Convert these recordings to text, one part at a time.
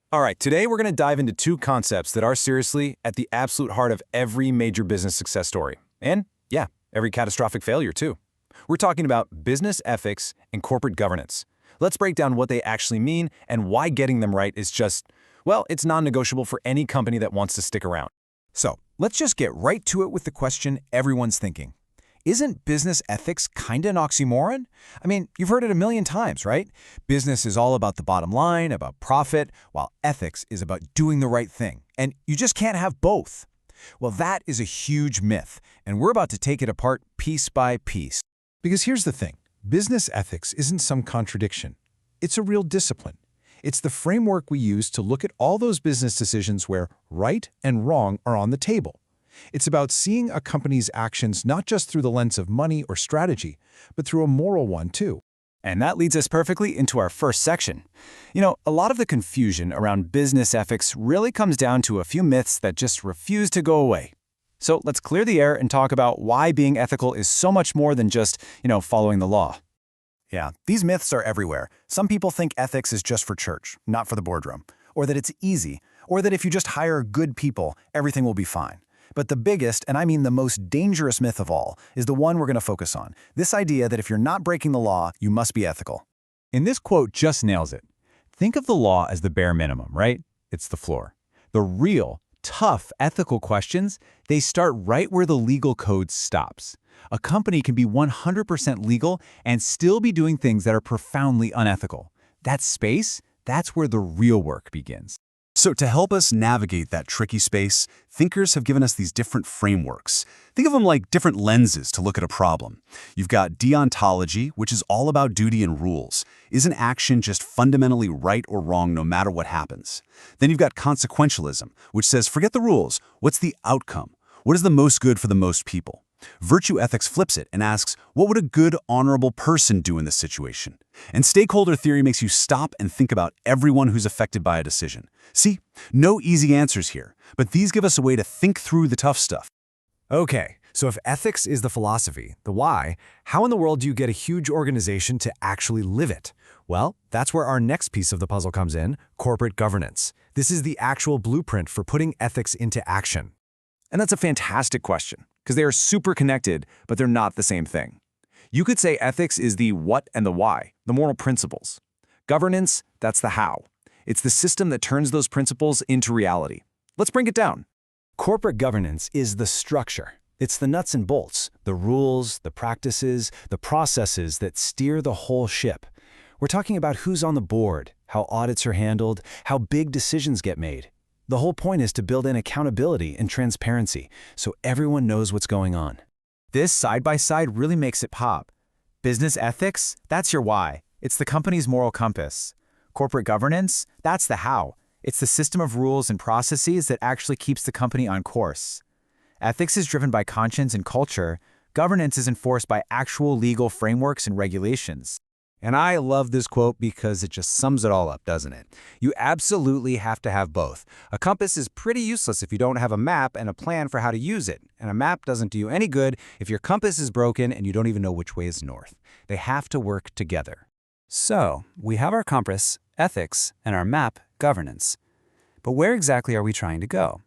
All right, today we're going to dive into two concepts that are seriously at the absolute heart of every major business success story. And, yeah, every catastrophic failure, too. We're talking about business ethics and corporate governance. Let's break down what they actually mean and why getting them right is just, well, it's non-negotiable for any company that wants to stick around. So, let's just get right to it with the question everyone's thinking. Isn't business ethics kinda an oxymoron? I mean, you've heard it a million times, right? Business is all about the bottom line, about profit, while ethics is about doing the right thing. And you just can't have both. Well, that is a huge myth, and we're about to take it apart piece by piece. Because here's the thing. Business ethics isn't some contradiction. It's a real discipline. It's the framework we use to look at all those business decisions where right and wrong are on the table. It's about seeing a company's actions not just through the lens of money or strategy, but through a moral one too. And that leads us perfectly into our first section. You know, a lot of the confusion around business ethics really comes down to a few myths that just refuse to go away. So let's clear the air and talk about why being ethical is so much more than just, following the law. Yeah, these myths are everywhere. Some people think ethics is just for church, not for the boardroom, or that it's easy, or that if you just hire good people, everything will be fine. But the biggest, and I mean the most dangerous myth of all, is the one we're going to focus on. This idea that if you're not breaking the law, you must be ethical. And this quote just nails it. Think of the law as the bare minimum, right? It's the floor. The real, tough ethical questions, they start right where the legal code stops. A company can be 100% legal and still be doing things that are profoundly unethical. That space, that's where the real work begins. So to help us navigate that tricky space, thinkers have given us these different frameworks. Think of them like different lenses to look at a problem. You've got deontology, which is all about duty and rules. Is an action just fundamentally right or wrong no matter what happens? Then you've got consequentialism, which says forget the rules. What's the outcome? What is the most good for the most people? Virtue ethics flips it and asks, what would a good, honorable person do in this situation? And stakeholder theory makes you stop and think about everyone who's affected by a decision. See, no easy answers here, but these give us a way to think through the tough stuff. Okay, so if ethics is the philosophy, the why, how in the world do you get a huge organization to actually live it? Well, that's where our next piece of the puzzle comes in, corporate governance. This is the actual blueprint for putting ethics into action. And that's a fantastic question, because they are super connected, but they're not the same thing. You could say ethics is the what and the why, the moral principles. Governance, that's the how. It's the system that turns those principles into reality. Let's break it down. Corporate governance is the structure. It's the nuts and bolts, the rules, the practices, the processes that steer the whole ship. We're talking about who's on the board, how audits are handled, how big decisions get made. The whole point is to build in accountability and transparency so everyone knows what's going on. This side-by-side really makes it pop. Business ethics, that's your why. It's the company's moral compass. Corporate governance, that's the how. It's the system of rules and processes that actually keeps the company on course. Ethics is driven by conscience and culture. Governance is enforced by actual legal frameworks and regulations. And I love this quote because it just sums it all up, doesn't it? You absolutely have to have both. A compass is pretty useless if you don't have a map and a plan for how to use it. And a map doesn't do you any good if your compass is broken and you don't even know which way is north. They have to work together. So, we have our compass, ethics, and our map, governance. But where exactly are we trying to go?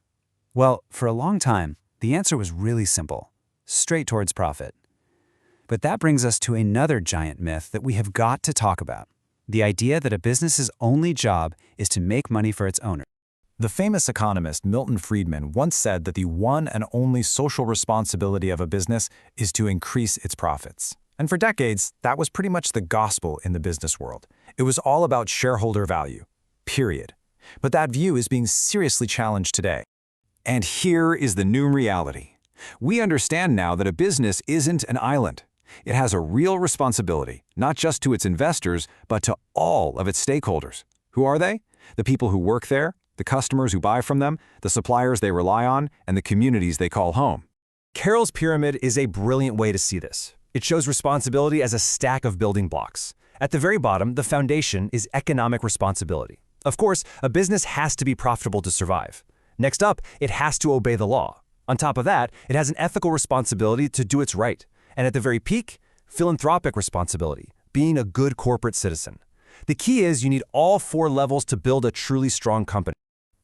Well, for a long time, the answer was really simple: straight towards profit. But that brings us to another giant myth that we have got to talk about: the idea that a business's only job is to make money for its owner. The famous economist Milton Friedman once said that the one and only social responsibility of a business is to increase its profits. And for decades, that was pretty much the gospel in the business world. It was all about shareholder value, period. But that view is being seriously challenged today. And here is the new reality. We understand now that a business isn't an island. It has a real responsibility, not just to its investors, but to all of its stakeholders. Who are they? The people who work there, the customers who buy from them, the suppliers they rely on, and the communities they call home. Carroll's pyramid is a brilliant way to see this. It shows responsibility as a stack of building blocks. At the very bottom, the foundation is economic responsibility. Of course, a business has to be profitable to survive. Next up, it has to obey the law. On top of that, it has an ethical responsibility to do its right. And at the very peak, philanthropic responsibility, being a good corporate citizen. The key is you need all 4 levels to build a truly strong company.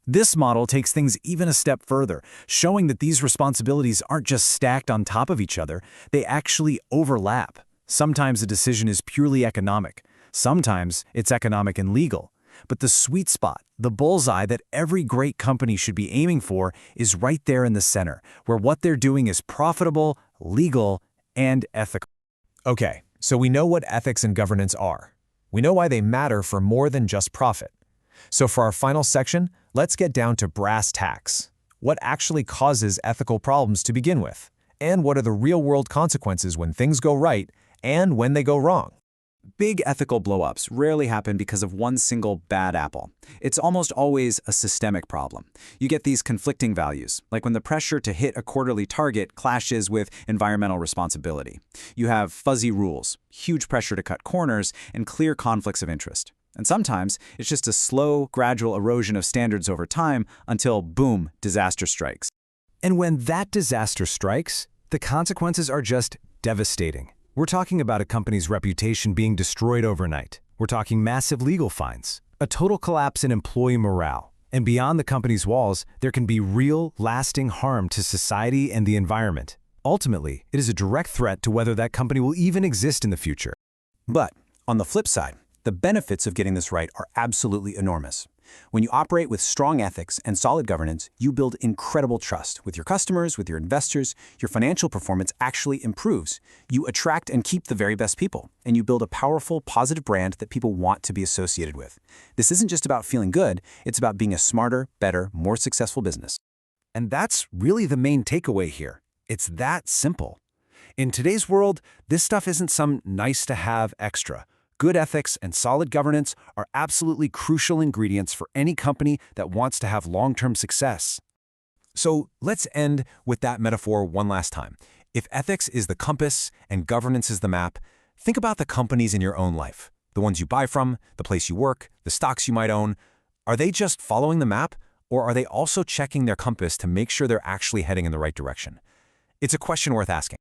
This model takes things even a step further, showing that these responsibilities aren't just stacked on top of each other, they actually overlap. Sometimes a decision is purely economic. Sometimes it's economic and legal. But the sweet spot, the bullseye that every great company should be aiming for is right there in the center, where what they're doing is profitable, legal, and ethical. Okay, so we know what ethics and governance are. We know why they matter for more than just profit. So for our final section, let's get down to brass tacks. What actually causes ethical problems to begin with? And what are the real-world consequences when things go right and when they go wrong? Big ethical blow-ups rarely happen because of one single bad apple. It's almost always a systemic problem. You get these conflicting values, like when the pressure to hit a quarterly target clashes with environmental responsibility. You have fuzzy rules, huge pressure to cut corners, and clear conflicts of interest. And sometimes it's just a slow, gradual erosion of standards over time until, boom, disaster strikes. And when that disaster strikes, the consequences are just devastating. We're talking about a company's reputation being destroyed overnight. We're talking massive legal fines, a total collapse in employee morale. And beyond the company's walls, there can be real, lasting harm to society and the environment. Ultimately, it is a direct threat to whether that company will even exist in the future. But on the flip side, the benefits of getting this right are absolutely enormous. When you operate with strong ethics and solid governance, you build incredible trust with your customers, with your investors. Your financial performance actually improves. You attract and keep the very best people, and you build a powerful, positive brand that people want to be associated with. This isn't just about feeling good, it's about being a smarter, better, more successful business. And that's really the main takeaway here. It's that simple. In today's world, this stuff isn't some nice-to-have extra. Good ethics and solid governance are absolutely crucial ingredients for any company that wants to have long-term success. So let's end with that metaphor one last time. If ethics is the compass and governance is the map, think about the companies in your own life. The ones you buy from, the place you work, the stocks you might own. Are they just following the map, or are they also checking their compass to make sure they're actually heading in the right direction? It's a question worth asking.